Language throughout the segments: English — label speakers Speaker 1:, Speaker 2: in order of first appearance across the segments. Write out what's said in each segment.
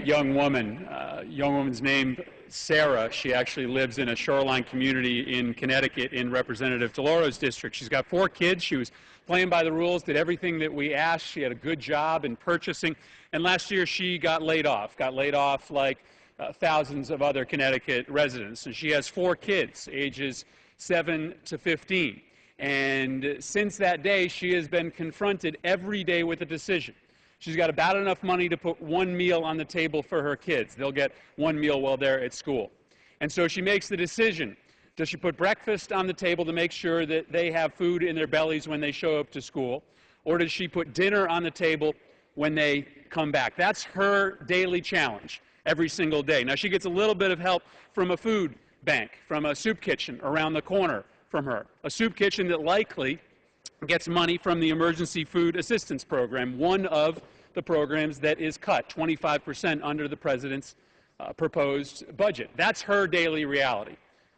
Speaker 1: young woman. Young woman's name Sarah. She actually lives in a shoreline community in Connecticut in Representative DeLauro's district. She's got 4 kids. She was playing by the rules, did everything that we asked. She had a good job in purchasing. And last year she got laid off like thousands of other Connecticut residents. And she has 4 kids, ages 7 to 15. And since that day, she has been confronted every day with a decision. She's got about enough money to put 1 meal on the table for her kids. They'll get 1 meal while they're at school. And so she makes the decision. Does she put breakfast on the table to make sure that they have food in their bellies when they show up to school? Or does she put dinner on the table when they come back? That's her daily challenge every single day. Now, she gets a little bit of help from a food bank, from a soup kitchen around the corner from her. A soup kitchen that likely gets money from the Emergency Food Assistance Program, one of the programs that is cut 25% under the President's proposed budget. That's her daily reality.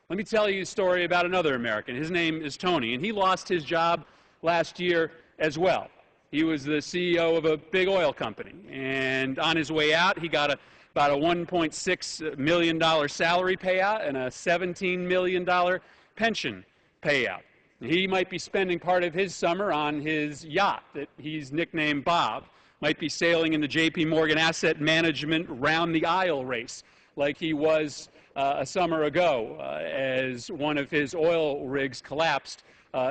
Speaker 1: Let me tell you a story about another American. His name is Tony, and he lost his job last year as well. He was the CEO of a big oil company, and on his way out, he got about a $1.6 million salary payout and a $17 million pension payout. He might be spending part of his summer on his yacht that he's nicknamed Bob, might be sailing in the J.P. Morgan Asset Management round the aisle race like he was a summer ago as one of his oil rigs collapsed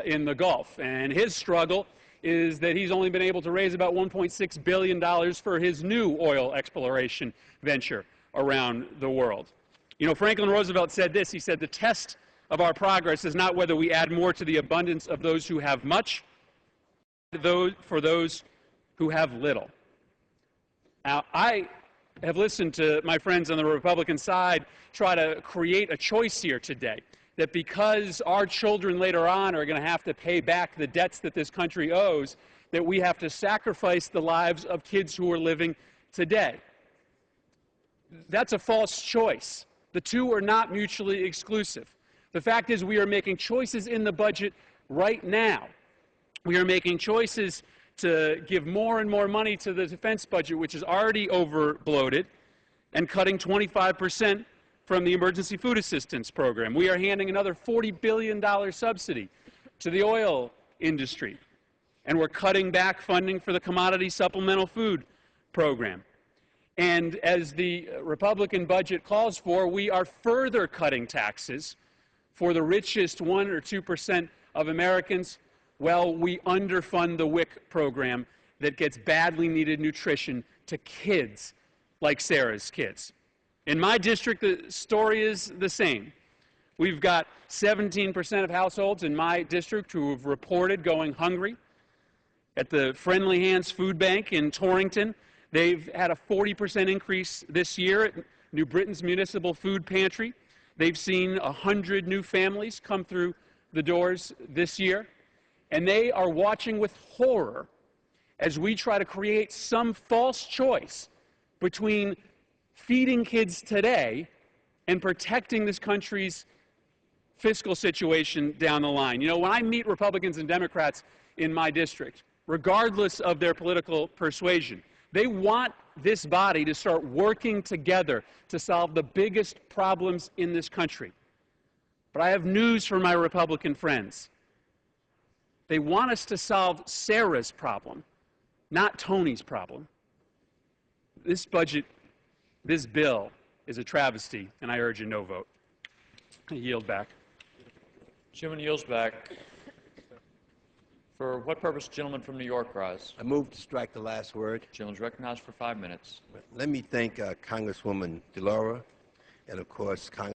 Speaker 1: in the Gulf. And his struggle is that he's only been able to raise about $1.6 billion for his new oil exploration venture around the world. You know, Franklin Roosevelt said this. He said, "The test of our progress is not whether we add more to the abundance of those who have much, for those who have little." Now, I have listened to my friends on the Republican side try to create a choice here today, that because our children later on are going to have to pay back the debts that this country owes, that we have to sacrifice the lives of kids who are living today. That's a false choice. The two are not mutually exclusive. The fact is, we are making choices in the budget right now. We are making choices to give more and more money to the defense budget, which is already over-bloated, and cutting 25% from the Emergency Food Assistance Program. We are handing another $40 billion subsidy to the oil industry, and we're cutting back funding for the Commodity Supplemental Food Program. And as the Republican budget calls for, we are further cutting taxes for the richest 1 or 2% of Americans. Well, we underfund the WIC program that gets badly needed nutrition to kids like Sarah's kids. In my district, the story is the same. We've got 17% of households in my district who have reported going hungry. At the Friendly Hands Food Bank in Torrington, they've had a 40% increase this year. At New Britain's Municipal Food Pantry, they've seen 100 new families come through the doors this year, and they are watching with horror as we try to create some false choice between feeding kids today and protecting this country's fiscal situation down the line. You know, when I meet Republicans and Democrats in my district, regardless of their political persuasion, they want this body to start working together to solve the biggest problems in this country. But I have news for my Republican friends. They want us to solve Sarah's problem, not Tony's problem. This budget, this bill, is a travesty, and I urge a no vote. I yield back.
Speaker 2: Chairman yields back. For what purpose, the gentleman from New York rise?
Speaker 3: I move to strike the last word.
Speaker 2: The gentleman is recognized for 5 minutes.
Speaker 3: Let me thank Congresswoman DeLauro and, of course,